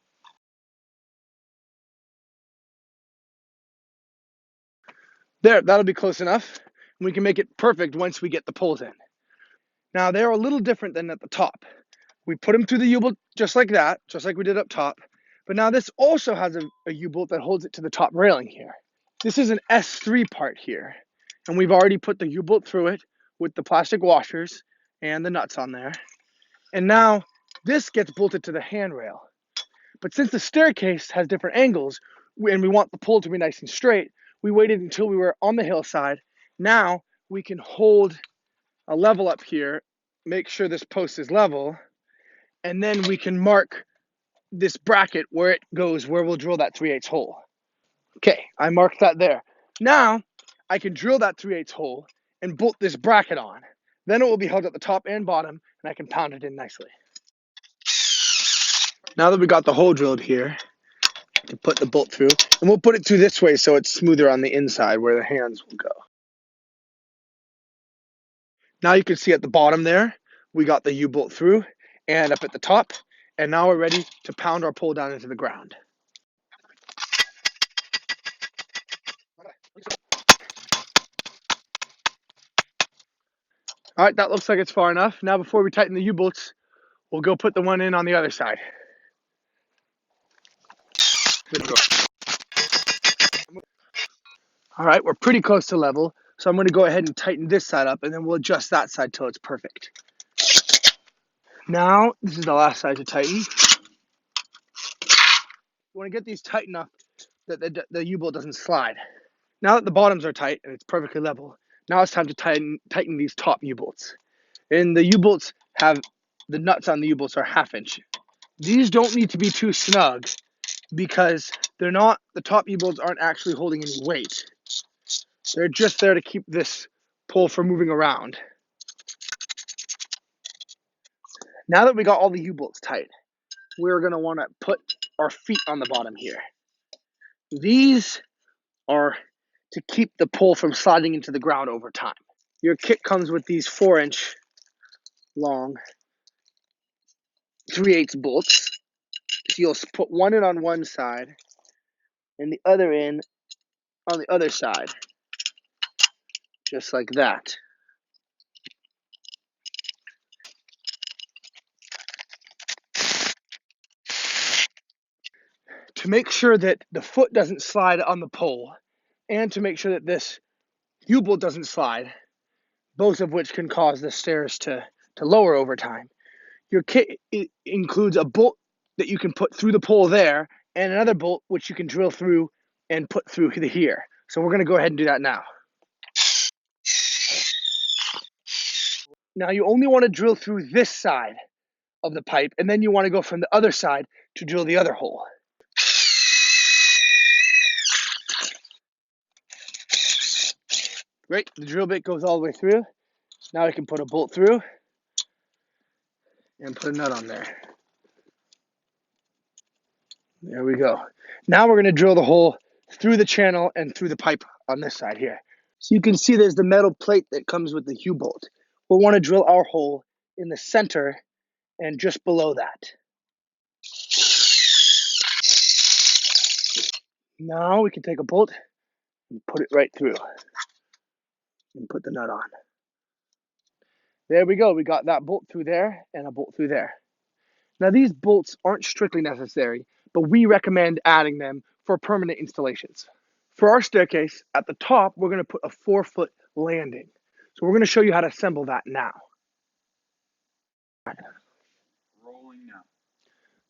There, that'll be close enough. We can make it perfect once we get the poles in. Now, they're a little different than at the top. We put them through the U-bolt just like that, just like we did up top. But now this also has a U-bolt that holds it to the top railing here. This is an S3 part here. And we've already put the U-bolt through it with the plastic washers and the nuts on there. And now this gets bolted to the handrail. But since the staircase has different angles and we want the pole to be nice and straight, we waited until we were on the hillside. Now we can hold a level up here, make sure this post is level, and then we can mark this bracket where it goes, where we'll drill that 3/8 hole. Okay, I marked that there. Now I can drill that 3/8 hole and bolt this bracket on. Then it will be held at the top and bottom, and I can pound it in nicely. Now that we got the hole drilled here, to put the bolt through, and we'll put it through this way so it's smoother on the inside where the hands will go. Now you can see at the bottom there, we got the U-bolt through and up at the top, and now we're ready to pound our pole down into the ground. All right, that looks like it's far enough. Now before we tighten the U-bolts, we'll go put the one in on the other side. All right, we're pretty close to level, so I'm going to go ahead and tighten this side up, and then we'll adjust that side till it's perfect. Now, this is the last side to tighten. You want to get these tight enough that the U-bolt doesn't slide. Now that the bottoms are tight and it's perfectly level, now it's time to tighten these top U-bolts. And the U-bolts have, the nuts on the U-bolts are 1/2 inch. These don't need to be too snug because they're not, the top U-bolts aren't actually holding any weight. They're just there to keep this pole from moving around. Now that we got all the U-bolts tight, we're going to want to put our feet on the bottom here. These are to keep the pole from sliding into the ground over time. Your kit comes with these 4-inch long 3/8 bolts. So you'll put one in on one side and the other in on the other side, just like that. To make sure that the foot doesn't slide on the pole and to make sure that this U-bolt doesn't slide, both of which can cause the stairs to lower over time, your kit includes a bolt that you can put through the pole there and another bolt which you can drill through and put through here. So we're going to go ahead and do that now. Now you only want to drill through this side of the pipe, and then you want to go from the other side to drill the other hole. Great, the drill bit goes all the way through. Now I can put a bolt through and put a nut on there. There we go. Now we're going to drill the hole through the channel and through the pipe on this side here. So you can see there's the metal plate that comes with the U-bolt. We'll want to drill our hole in the center and just below that. Now we can take a bolt and put it right through and put the nut on. There we go. We got that bolt through there and a bolt through there. Now these bolts aren't strictly necessary, but we recommend adding them for permanent installations. For our staircase, at the top, we're going to put a 4-foot landing. So we're going to show you how to assemble that now. Rolling now.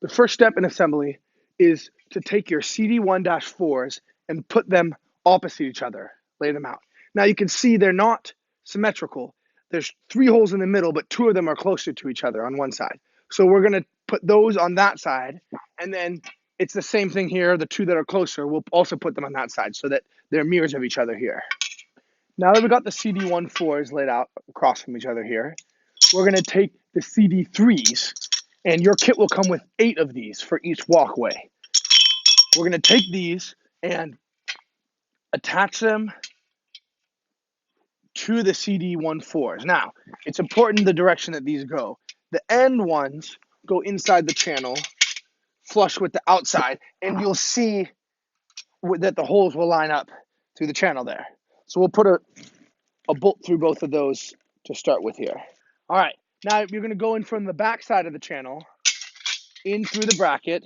The first step in assembly is to take your CD1-4s and put them opposite each other, lay them out. Now you can see they're not symmetrical. There's 3 holes in the middle, but 2 of them are closer to each other on one side. So we're going to put those on that side, and then it's the same thing here. The 2 that are closer, we'll also put them on that side so that they're mirrors of each other here. Now that we got the CD1-4s laid out across from each other here, we're going to take the CD3s, and your kit will come with 8 of these for each walkway. We're going to take these and attach them to the CD1-4s. Now, it's important the direction that these go. The end ones go inside the channel, flush with the outside, and you'll see that the holes will line up through the channel there. So we'll put a bolt through both of those to start with here. All right, now you're going to go in from the back side of the channel, in through the bracket,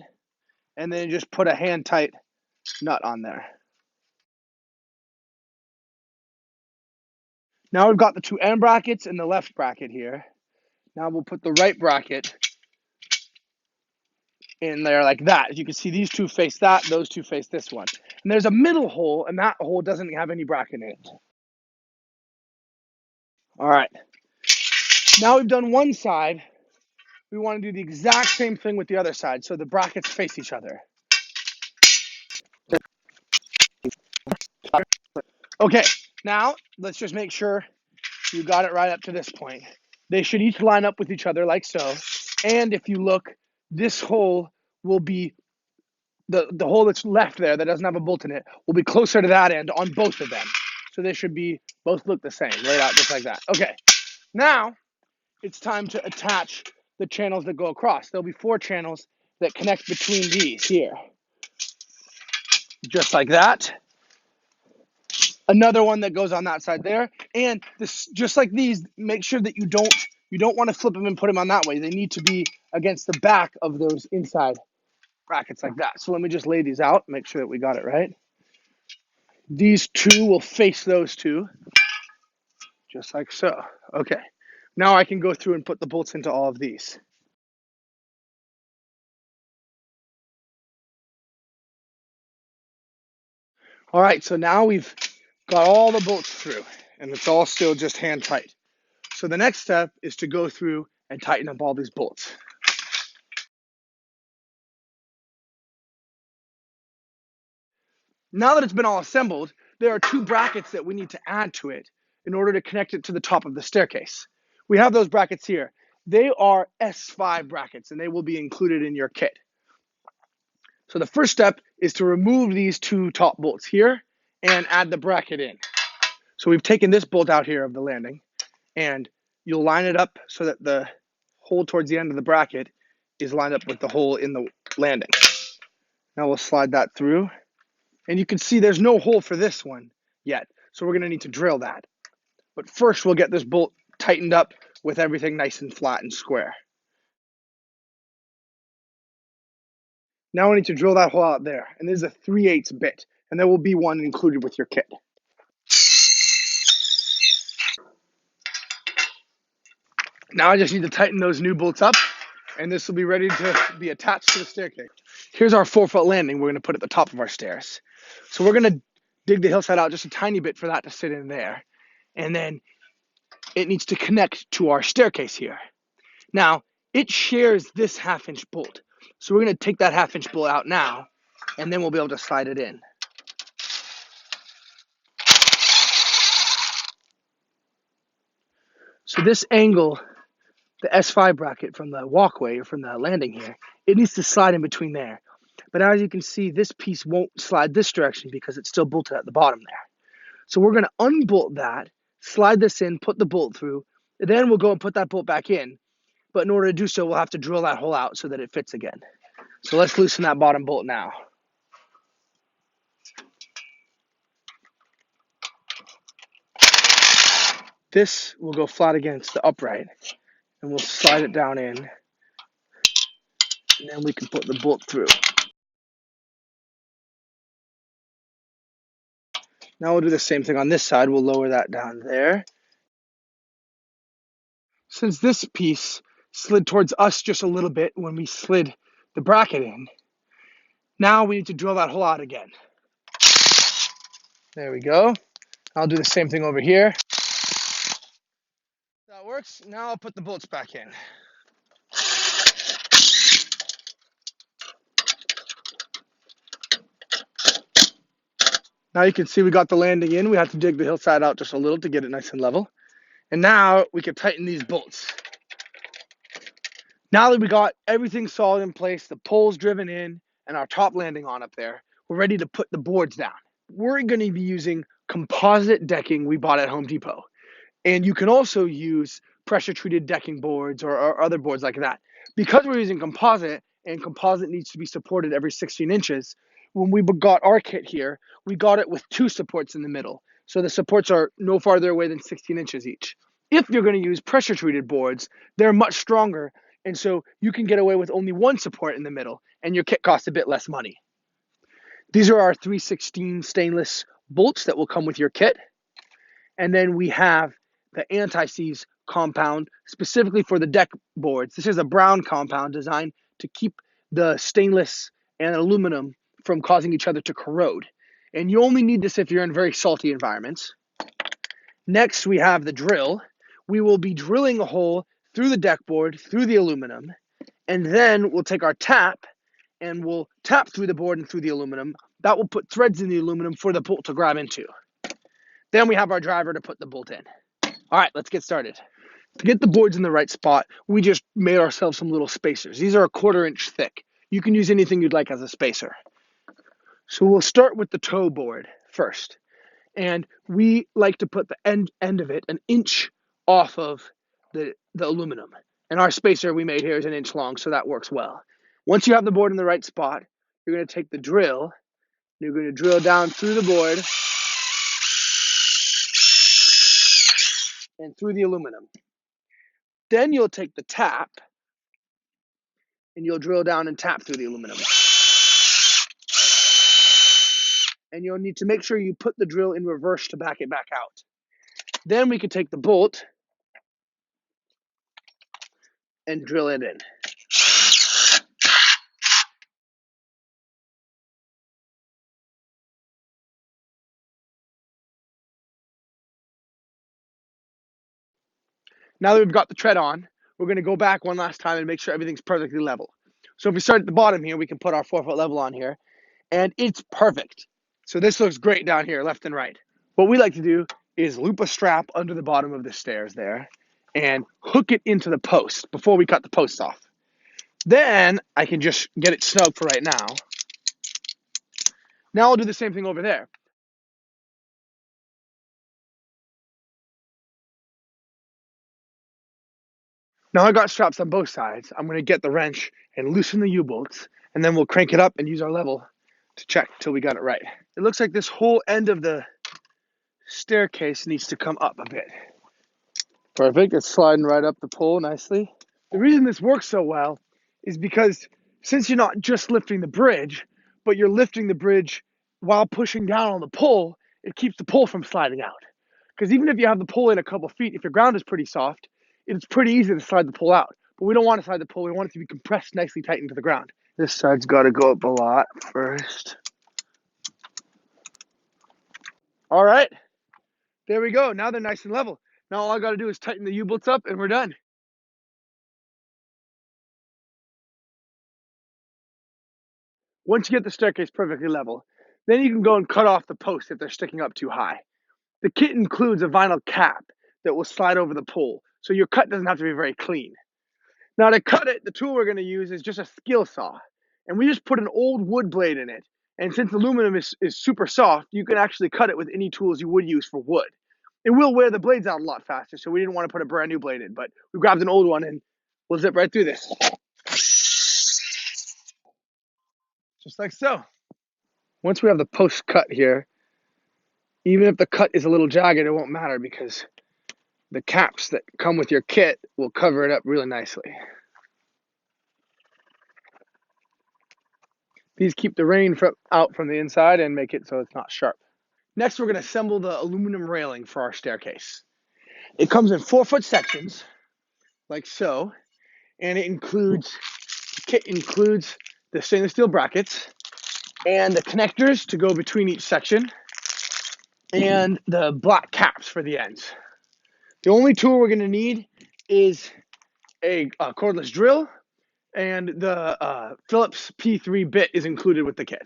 and then just put a hand-tight nut on there. Now we've got the 2 end brackets and the left bracket here. Now we'll put the right bracket in there like that. As you can see, these 2 face that, those 2 face this one. And there's a middle hole, and that hole doesn't have any bracket in it. All right. Now we've done one side. We want to do the exact same thing with the other side, so the brackets face each other. Okay, now let's just make sure you got it right up to this point. They should each line up with each other like so. And if you look, this hole will be, the hole that's left there that doesn't have a bolt in it will be closer to that end on both of them. So they should be, both look the same, laid out just like that. Okay, now it's time to attach the channels that go across. There'll be 4 channels that connect between these here. Just like that. Another one that goes on that side there. And this, just like these, make sure that you don't want to flip them and put them on that way. They need to be against the back of those inside brackets like that. So let me just lay these out, make sure that we got it right. These 2 will face those 2, just like so. Okay, now I can go through and put the bolts into all of these. All right, so now we've got all the bolts through, and it's all still just hand tight. So the next step is to go through and tighten up all these bolts. Now that it's been all assembled, there are 2 brackets that we need to add to it in order to connect it to the top of the staircase. We have those brackets here. They are S5 brackets, and they will be included in your kit. So the first step is to remove these 2 top bolts here and add the bracket in. So we've taken this bolt out here of the landing, and you'll line it up so that the hole towards the end of the bracket is lined up with the hole in the landing. Now we'll slide that through, and you can see there's no hole for this one yet, so we're going to need to drill that. But first we'll get this bolt tightened up with everything nice and flat and square. Now we need to drill that hole out there, and this is a 3/8 bit, and there will be one included with your kit. Now I just need to tighten those new bolts up, and this will be ready to be attached to the staircase. Here's our 4-foot landing we're going to put at the top of our stairs. So we're going to dig the hillside out just a tiny bit for that to sit in there, and then it needs to connect to our staircase here. Now, it shares this 1/2-inch bolt. So we're going to take that 1/2-inch bolt out now, and then we'll be able to slide it in. So this angle, the S5 bracket from the walkway or from the landing here, it needs to slide in between there. But as you can see, this piece won't slide this direction because it's still bolted at the bottom there. So we're going to unbolt that, slide this in, put the bolt through, and then we'll go and put that bolt back in. But in order to do so, we'll have to drill that hole out so that it fits again. So let's loosen that bottom bolt now. This will go flat against the upright, and we'll slide it down in, and then we can put the bolt through. Now we'll do the same thing on this side. We'll lower that down there. Since this piece slid towards us just a little bit when we slid the bracket in, now we need to drill that hole out again. There we go. I'll do the same thing over here. That works. Now I'll put the bolts back in. Now you can see we got the landing in. We had to dig the hillside out just a little to get it nice and level. And now we can tighten these bolts. Now that we got everything solid in place, the poles driven in, and our top landing on up there, we're ready to put the boards down. We're going to be using composite decking we bought at Home Depot. And you can also use pressure-treated decking boards or other boards like that. Because we're using composite, and composite needs to be supported every 16 inches, when we got our kit here, we got it with 2 supports in the middle. So the supports are no farther away than 16 inches each. If you're going to use pressure-treated boards, they're much stronger, and so you can get away with only 1 support in the middle, and your kit costs a bit less money. These are our 316 stainless bolts that will come with your kit. And then we have the anti-seize compound specifically for the deck boards. This is a brown compound designed to keep the stainless and aluminum from causing each other to corrode. And you only need this if you're in very salty environments. Next, we have the drill. We will be drilling a hole through the deck board, through the aluminum, and then we'll take our tap and we'll tap through the board and through the aluminum. That will put threads in the aluminum for the bolt to grab into. Then we have our driver to put the bolt in. All right, let's get started. To get the boards in the right spot, we just made ourselves some little spacers. These are 1/4 inch thick. You can use anything you'd like as a spacer. So we'll start with the toe board first. And we like to put the end of it 1 inch off of the aluminum. And our spacer we made here is 1 inch long, so that works well. Once you have the board in the right spot, you're going to take the drill, and you're going to drill down through the board and through the aluminum. Then you'll take the tap, and you'll drill down and tap through the aluminum. And you'll need to make sure you put the drill in reverse to back it back out. Then we can take the bolt and drill it in. Now that we've got the tread on, we're going to go back one last time and make sure everything's perfectly level. So if we start at the bottom here, we can put our 4-foot level on here, and it's perfect. So this looks great down here, left and right. What we like to do is loop a strap under the bottom of the stairs there and hook it into the post before we cut the post off. Then I can just get it snug for right now. Now I'll do the same thing over there. Now I got straps on both sides. I'm going to get the wrench and loosen the U-bolts, and then we'll crank it up and use our level to check till we got it right. It looks like this whole end of the staircase needs to come up a bit. Perfect. It's sliding right up the pole nicely. The reason this works so well is because since you're not just lifting the bridge, but you're lifting the bridge while pushing down on the pole, it keeps the pole from sliding out. Because even if you have the pole in a couple feet, if your ground is pretty soft, it's pretty easy to slide the pole out. But we don't want to slide the pole. We want it to be compressed nicely tight into the ground. This side's got to go up a lot first. All right. There we go. Now they're nice and level. Now all I got to do is tighten the U-bolts up and we're done. Once you get the staircase perfectly level, then you can go and cut off the posts if they're sticking up too high. The kit includes a vinyl cap that will slide over the pole, so your cut doesn't have to be very clean. Now to cut it, the tool we're going to use is just a skill saw. And we just put an old wood blade in it. And since aluminum is super soft, you can actually cut it with any tools you would use for wood. It will wear the blades out a lot faster, so we didn't want to put a brand new blade in, but we grabbed an old one and we'll zip right through this. Just like so. Once we have the post cut here, even if the cut is a little jagged, it won't matter because the caps that come with your kit will cover it up really nicely. These keep the rain out from the inside and make it so it's not sharp. Next, we're going to assemble the aluminum railing for our staircase. It comes in 4-foot sections, like so, and the kit includes the stainless steel brackets and the connectors to go between each section and the black caps for the ends. The only tool we're going to need is a cordless drill, and the Phillips P3 bit is included with the kit.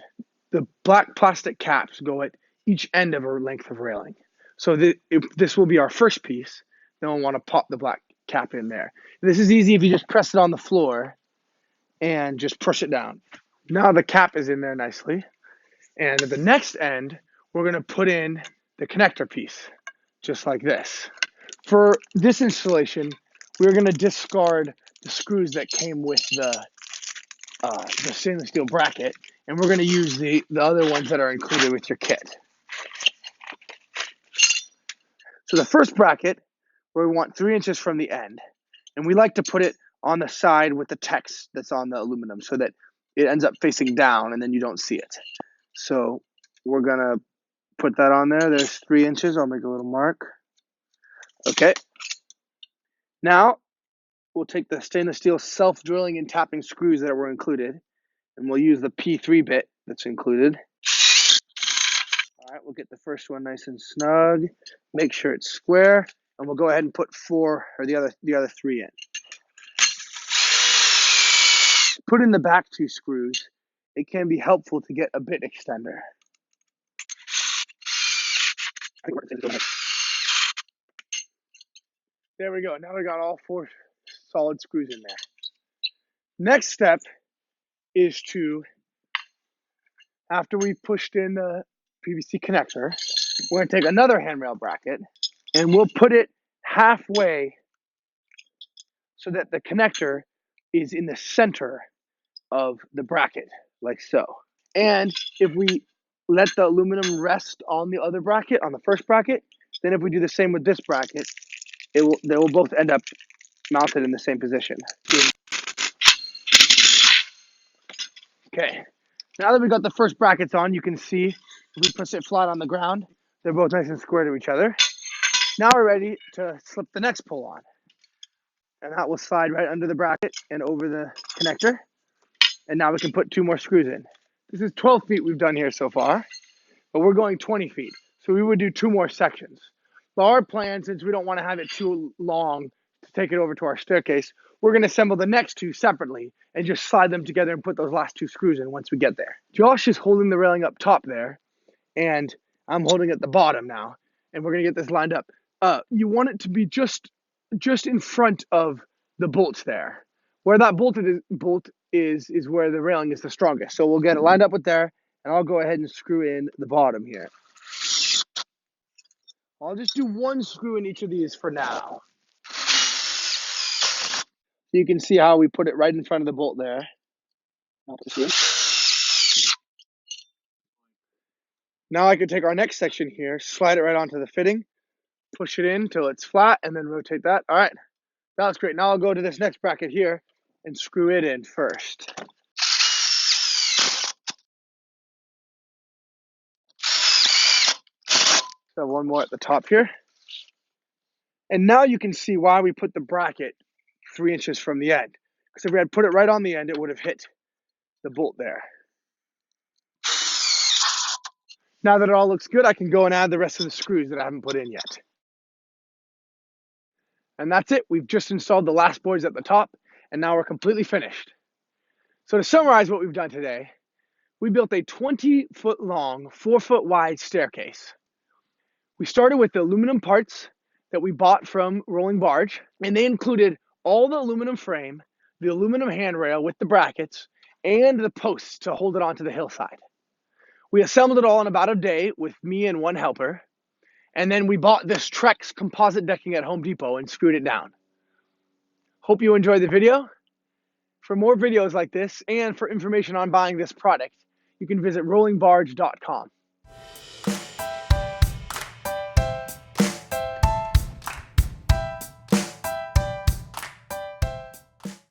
The black plastic caps go at each end of a length of railing. So this will be our first piece. Then we'll want to pop the black cap in there. This is easy if you just press it on the floor and just push it down. Now the cap is in there nicely. And at the next end, we're going to put in the connector piece, just like this. For this installation, we're going to discard the screws that came with the stainless steel bracket, and we're going to use the other ones that are included with your kit. So the first bracket, where we want 3 inches from the end, and we like to put it on the side with the text that's on the aluminum so that it ends up facing down and then you don't see it. So we're going to put that on there. There's 3 inches. I'll make a little mark. Okay. Now we'll take the stainless steel self-drilling and tapping screws that were included, and we'll use the P3 bit that's included. All right, we'll get the first one nice and snug, make sure it's square, and we'll go ahead and put the other 3 in. Put in the back 2 screws. It can be helpful to get a bit extender. There we go. Now we got all 4 solid screws in there. Next step is after we've pushed in the PVC connector, we're going to take another handrail bracket and we'll put it halfway so that the connector is in the center of the bracket, like so. And if we let the aluminum rest on the other bracket, on the first bracket, then if we do the same with this bracket, they will both end up mounted in the same position. Okay, now that we got the first brackets on, you can see if we push it flat on the ground, they're both nice and square to each other. Now we're ready to slip the next pull on. And that will slide right under the bracket and over the connector. And now we can put 2 more screws in. This is 12 feet we've done here so far, but we're going 20 feet. So we would do 2 more sections. But our plan, since we don't want to have it too long to take it over to our staircase. We're going to assemble the next two separately and just slide them together and put those last two screws in once we get there. Josh is holding the railing up top there, and I'm holding at the bottom now, and we're going to get this lined up. You want it to be just in front of the bolts there. Where that bolt is where the railing is the strongest. So we'll get it lined up with there, and I'll go ahead and screw in the bottom here. I'll just do one screw in each of these for now. You can see how we put it right in front of the bolt there. Now I can take our next section here, slide it right onto the fitting, push it in until it's flat, and then rotate that. All right, that was great. Now I'll go to this next bracket here and screw it in first. So one more at the top here. And now you can see why we put the bracket 3 inches from the end. Because if we had put it right on the end, it would have hit the bolt there. Now that it all looks good, I can go and add the rest of the screws that I haven't put in yet. And that's it. We've just installed the last boards at the top, and now we're completely finished. So to summarize what we've done today, we built a 20-foot long, 4-foot wide staircase. We started with the aluminum parts that we bought from Rolling Barge, and they included all the aluminum frame, the aluminum handrail with the brackets, and the posts to hold it onto the hillside. We assembled it all in about a day with me and one helper, and then we bought this Trex composite decking at Home Depot and screwed it down. Hope you enjoyed the video. For more videos like this and for information on buying this product, you can visit rollingbarge.com.